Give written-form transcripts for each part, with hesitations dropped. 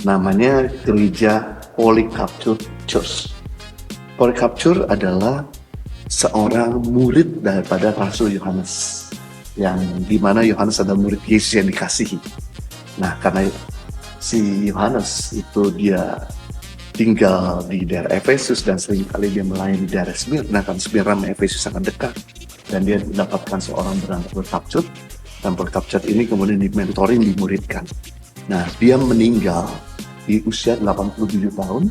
namanya gereja Polycarpture Church. Polycarpture adalah seorang murid daripada Rasul Yohanes, yang dimana Yohanes adalah murid Yesus yang dikasihi. Nah, karena si Yohanes itu dia tinggal di daerah Efesus dan seringkali dia melayani di daerah Smyrna, kan Smyrna sama Efesus sangat dekat, dan dia mendapatkan seorang bernama Polycarpture, dan Polycarpture ini kemudian dimentoring, dimuridkan. Nah, dia meninggal di usia 87 tahun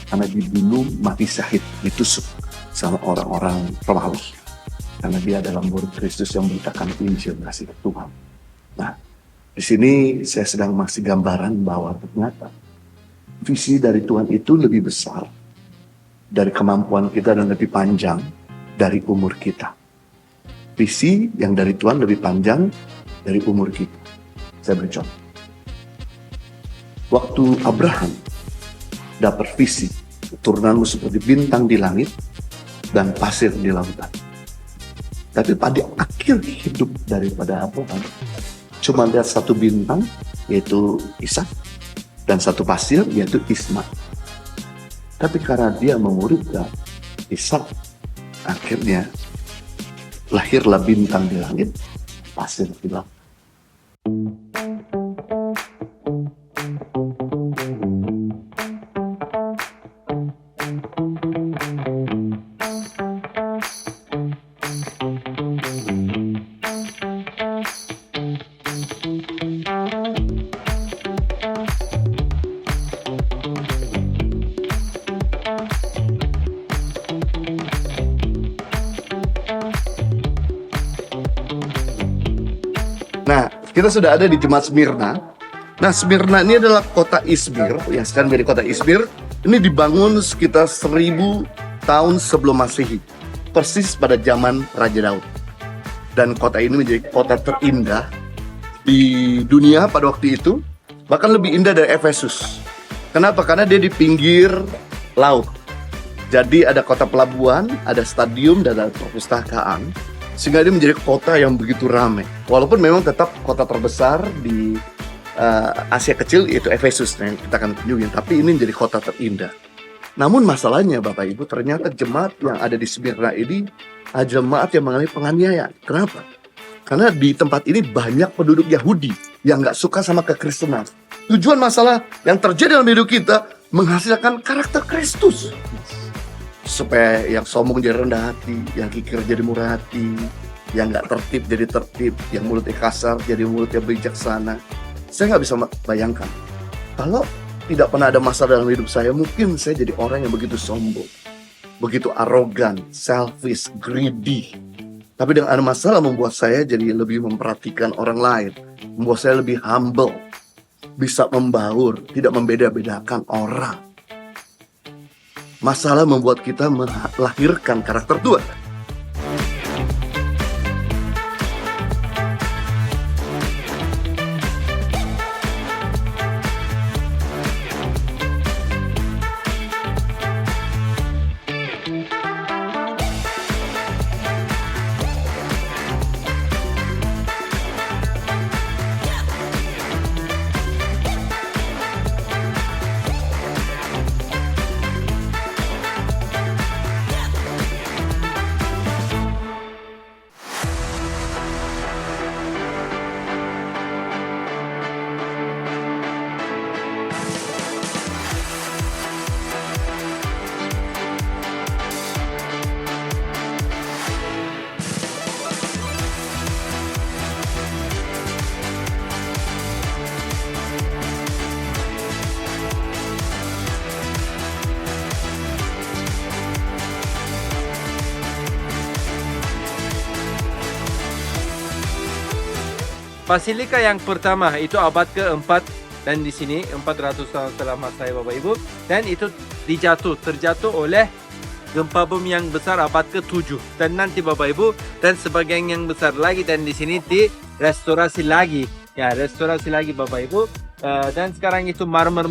karena dibunuh mati syahid, ditusuk sama orang-orang Romawi, karena dia adalah murid Kristus yang memberitakan Injil kasih Tuhan. Nah, di sini saya sedang masih gambaran bahwa ternyata visi dari Tuhan itu lebih besar dari kemampuan kita dan lebih panjang dari umur kita. Visi yang dari Tuhan lebih panjang dari umur kita. Saya beri contoh. Waktu Abraham dapat visi, keturunanmu seperti bintang di langit dan pasir di lautan. Tapi pada akhir hidup daripada Abraham, cuma lihat satu bintang, yaitu Ishak, dan satu pasir, yaitu Ismail. Tapi karena dia memuridkan Ishak, akhirnya lahirlah bintang di langit, pasir di laut. Nah, kita sudah ada di Jemaat Smyrna. Nah, Smyrna ini adalah kota Izmir, yang sekarang menjadi kota Izmir. Ini dibangun sekitar 1000 tahun sebelum Masehi, persis pada zaman Raja Daud. Dan kota ini menjadi kota terindah di dunia pada waktu itu, bahkan lebih indah dari Efesus. Kenapa? Karena dia di pinggir laut. Jadi ada kota pelabuhan, ada stadium, dan ada perpustakaan, sehingga dia menjadi kota yang begitu ramai. Walaupun memang tetap kota terbesar di Asia Kecil, yaitu Efesus yang kita akan kunjungi, tapi ini menjadi kota terindah. Namun masalahnya Bapak Ibu, ternyata jemaat yang ada di Smyrna ini adalah jemaat yang mengalami penganiayaan. Kenapa? Karena di tempat ini banyak penduduk Yahudi yang gak suka sama kekristenan. Tujuan masalah yang terjadi dalam hidup kita menghasilkan karakter Kristus, supaya yang sombong jadi rendah hati, yang kikir jadi murah hati, yang gak tertib jadi tertib, yang mulutnya kasar jadi mulutnya bijaksana. Saya gak bisa bayangkan, kalau tidak pernah ada masalah dalam hidup saya, mungkin saya jadi orang yang begitu sombong, begitu arogan, selfish, greedy. Tapi dengan ada masalah membuat saya jadi lebih memperhatikan orang lain, membuat saya lebih humble, bisa membaur, tidak membeda-bedakan orang. Masalah membuat kita melahirkan karakter Tuhan. Basilika yang pertama itu abad ke-4, dan di sini 400 tahun setelah Masehi Bapak Ibu, dan itu terjatuh oleh gempa bumi yang besar abad ke-7, dan nanti Bapak Ibu, dan sebagian yang besar lagi, dan di sini direstorasi lagi, ya restorasi lagi Bapak Ibu, dan sekarang itu marmer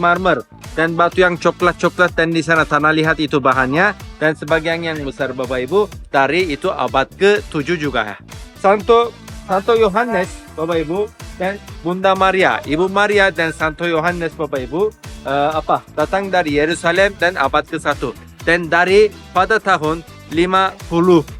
dan batu yang coklat, dan di sana tanah liat itu bahannya, dan sebagian yang besar Bapak Ibu dari itu abad ke-7 juga ya. Santo Yohanes Bapak Ibu dan Bunda Maria, Ibu Maria dan Santo Yohanes Bapak Ibu, datang dari Yerusalem dan abad ke-1. Dan pada tahun 50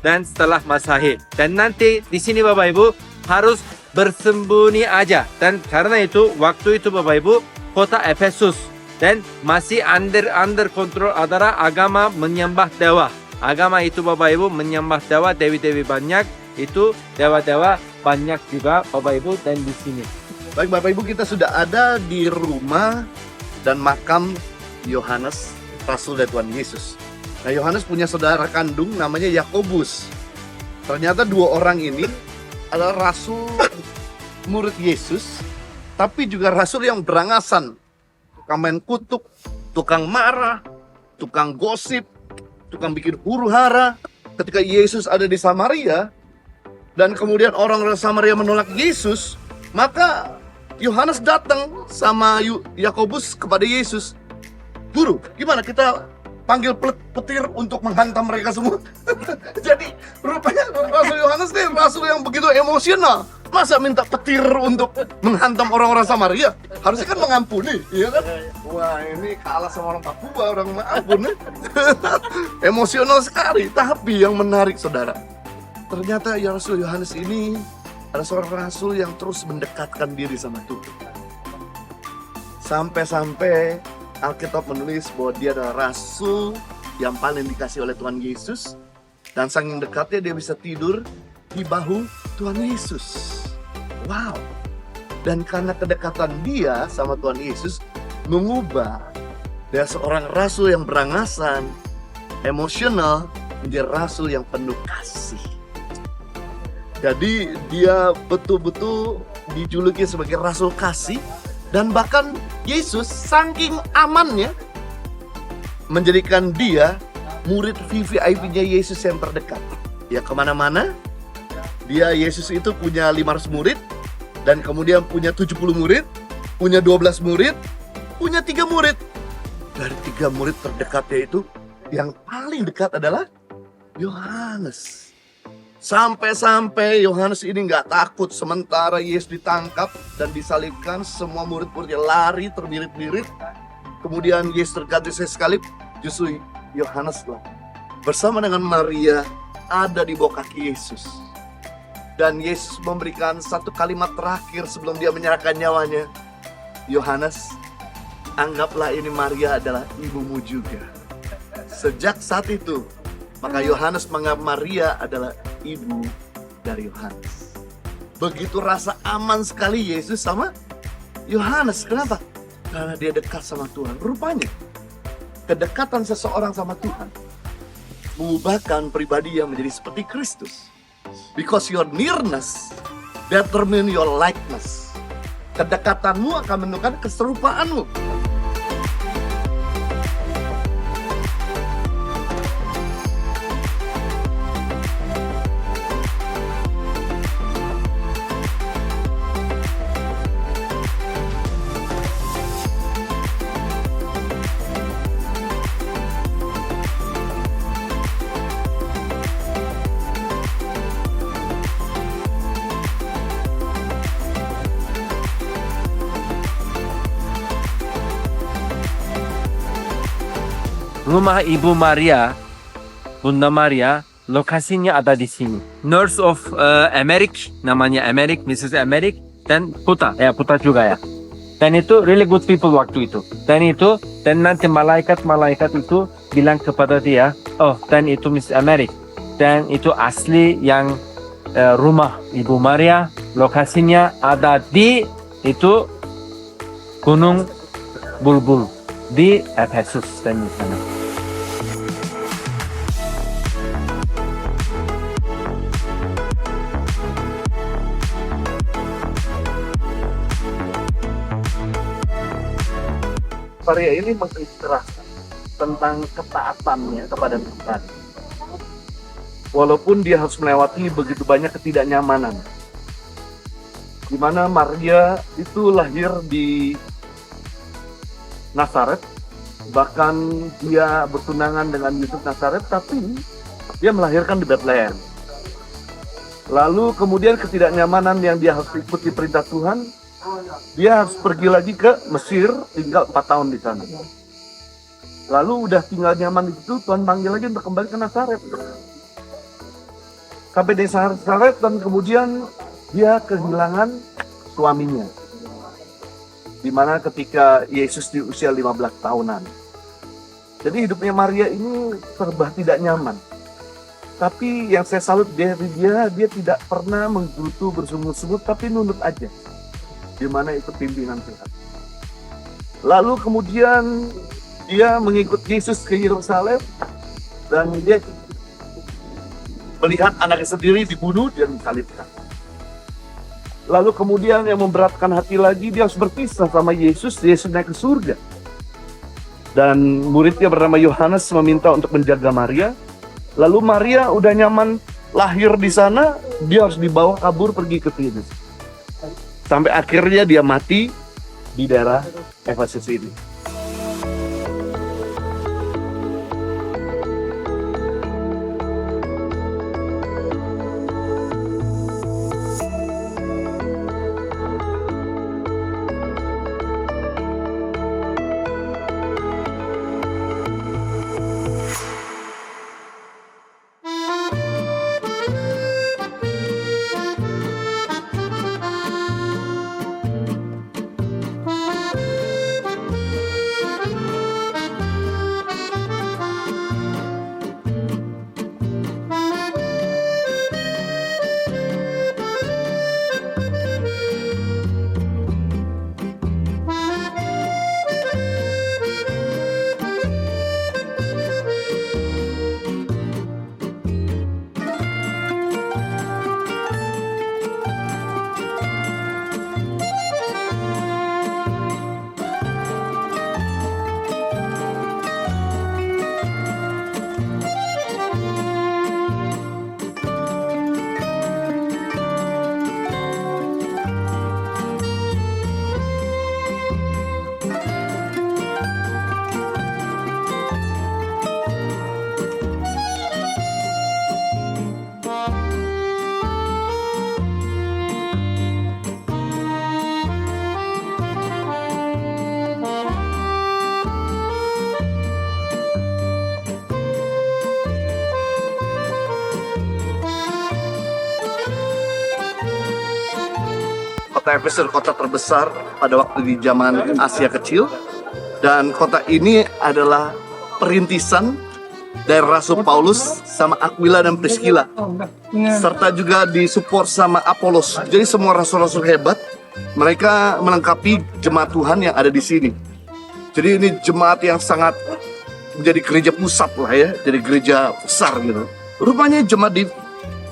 dan setelah Masehi. Dan nanti di sini Bapak Ibu harus bersembunyi aja. Dan karena itu waktu itu Bapak Ibu kota Efesus dan masih under kontrol adalah agama menyembah dewa. Agama itu Bapak Ibu menyembah dewa, dewi-dewi banyak, itu dewa-dewa banyak juga Bapak Ibu dan di sini. Baik Bapak Ibu, kita sudah ada di rumah dan makam Yohanes, Rasul dari Tuhan Yesus. Nah, Yohanes punya saudara kandung namanya Yakobus. Ternyata dua orang ini adalah rasul murid Yesus, tapi juga rasul yang berangasan. Tukang main kutuk, tukang marah, tukang gosip, tukang bikin huru-hara. Ketika Yesus ada di Samaria, dan kemudian orang-orang Samaria menolak Yesus, maka Yohanes datang sama Yakobus kepada Yesus. Guru, gimana kita panggil petir untuk menghantam mereka semua? Jadi rupanya Rasul Yohanes nih rasul yang begitu emosional. Masa minta petir untuk menghantam orang-orang Samaria? Harusnya kan mengampuni, iya kan? Wah, ini kalah sama orang Papua, orang mengampuni. Emosional sekali. Tapi yang menarik saudara, ternyata ya Rasul Yohanes ini adalah seorang rasul yang terus mendekatkan diri sama Tuhan. Sampai-sampai Alkitab menulis bahwa dia adalah rasul yang paling dikasih oleh Tuhan Yesus. Dan saking dekatnya dia bisa tidur di bahu Tuhan Yesus. Wow. Dan karena kedekatan dia sama Tuhan Yesus mengubah dari seorang rasul yang berangasan, emosional, menjadi rasul yang penuh kasih. Jadi dia betul-betul dijuluki sebagai rasul kasih. Dan bahkan Yesus saking amannya menjadikan dia murid VVIP-nya Yesus yang terdekat. Ya kemana-mana, Yesus itu punya 500 murid, dan kemudian punya 70 murid, punya 12 murid, punya 3 murid. Dari 3 murid terdekatnya itu, yang paling dekat adalah Yohanes. Sampai-sampai Yohanes ini nggak takut sementara Yesus ditangkap dan disalibkan, semua murid-muridnya lari terbirit-birit. Kemudian Yesus terganti sekali, justru Yohanes lah bersama dengan Maria ada di bawah kaki Yesus. Dan Yesus memberikan satu kalimat terakhir sebelum dia menyerahkan nyawanya. Yohanes, anggaplah ini Maria adalah ibumu juga. Sejak saat itu, maka Yohanes menganggap Maria adalah ibu dari Yohanes. Begitu rasa aman sekali Yesus sama Yohanes. Kenapa? Karena dia dekat sama Tuhan. Rupanya kedekatan seseorang sama Tuhan mengubahkan pribadi yang menjadi seperti Kristus. Because your nearness determine your likeness. Kedekatanmu akan menentukan keserupaanmu. Rumah Ibu Maria, Bunda Maria, lokasinya ada di sini. Nurse of Amerik, namanya Amerik, Mrs. Amerik, dan Puta juga ya. Dan itu really good people waktu itu. Dan nanti malaikat itu bilang kepada dia, oh, dan itu Mrs. Amerik. Dan itu asli yang rumah Ibu Maria, lokasinya ada di itu Gunung Bulbul di Efesus dan di sana. Maria ini mengilustrasikan tentang ketaatannya kepada Tuhan. Walaupun dia harus melewati begitu banyak ketidaknyamanan. Di mana Maria itu lahir di Nazaret, bahkan dia bertunangan dengan Yusuf Nazaret, tapi dia melahirkan di Bethlehem. Lalu kemudian ketidaknyamanan yang dia harus ikuti perintah Tuhan, Dia harus pergi lagi ke Mesir, tinggal 4 tahun di sana. Lalu udah tinggal nyaman di situ, Tuhan panggil lagi untuk kembali ke Nazaret. Sampai di Nazaret dan kemudian dia kehilangan suaminya. Dimana ketika Yesus di usia 15 tahunan. Jadi hidupnya Maria ini serba tidak nyaman. Tapi yang saya salut dari dia tidak pernah menggerutu bersungut-sungut, tapi nunduk aja. Dimana itu pimpinan Tuhan. Lalu kemudian dia mengikut Yesus ke Yerusalem dan dia melihat anaknya sendiri dibunuh dan disalibkan. Lalu kemudian yang memberatkan hati lagi, dia harus berpisah sama Yesus. Yesus naik ke surga. Dan muridnya bernama Yohanes meminta untuk menjaga Maria. Lalu Maria udah nyaman lahir di sana, dia harus dibawa kabur pergi ke Filipus. Sampai akhirnya dia mati di daerah Efesus ini. Kota Efesus kota terbesar pada waktu di zaman Asia Kecil, dan kota ini adalah perintisan dari Rasul Paulus sama Aquila dan Priscilla, serta juga disupport sama Apolos. Jadi semua rasul-rasul hebat mereka melengkapi jemaat Tuhan yang ada di sini. Jadi ini jemaat yang sangat menjadi gereja pusat lah ya, jadi gereja besar gitu. Rupanya jemaat di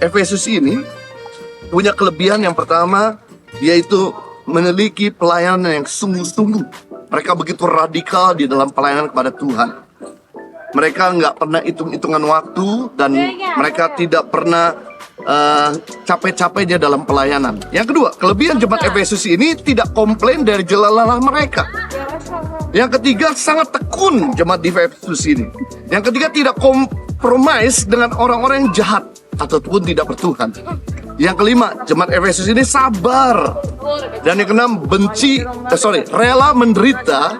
Efesus ini punya kelebihan yang pertama, yaitu memiliki pelayanan yang sungguh-sungguh. Mereka begitu radikal di dalam pelayanan kepada Tuhan. Mereka nggak pernah hitung-hitungan waktu dan mereka tidak pernah capek-capeknya dalam pelayanan. Yang kedua, kelebihan jemaat Efesus ini tidak komplain dari jelalah mereka. Yang ketiga, sangat tekun jemaat di Efesus ini. Yang ketiga, tidak kompromis dengan orang-orang yang jahat ataupun tidak bertuhan. Yang kelima, jemaat Efesus ini sabar. Dan yang keenam, rela menderita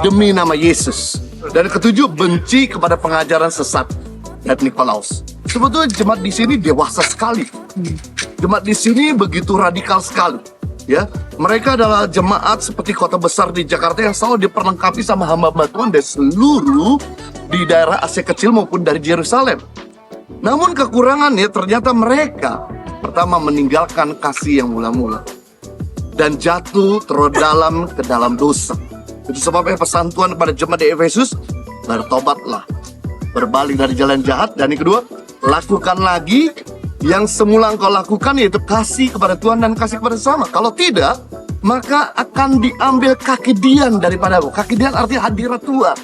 demi nama Yesus. Dan yang ketujuh, benci kepada pengajaran sesat dan Nikolaus. Sebetulnya jemaat di sini dewasa sekali. Jemaat di sini begitu radikal sekali. Ya, mereka adalah jemaat seperti kota besar di Jakarta yang selalu diperlengkapi sama hamba-hamba Tuhan dari seluruh di daerah Asia Kecil maupun dari Yerusalem. Namun kekurangannya ternyata mereka pertama meninggalkan kasih yang mula-mula dan jatuh terdalam ke dalam dosa. Itu sebabnya pesan Tuhan kepada jemaat di Efesus, bertobatlah, berbalik dari jalan jahat. Dan yang kedua, lakukan lagi yang semula engkau lakukan, yaitu kasih kepada Tuhan dan kasih kepada sesama. Kalau tidak, maka akan diambil kakidian daripadamu. Kakidian artinya hadirat Tuhan.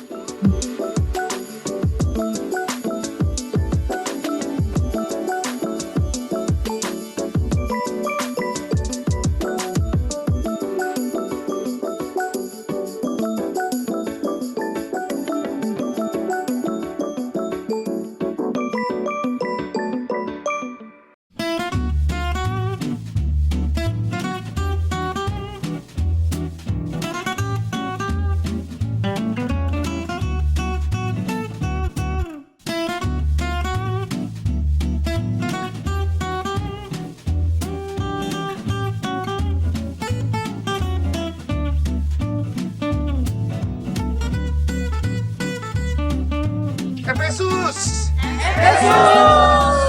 Efesus. Efesus.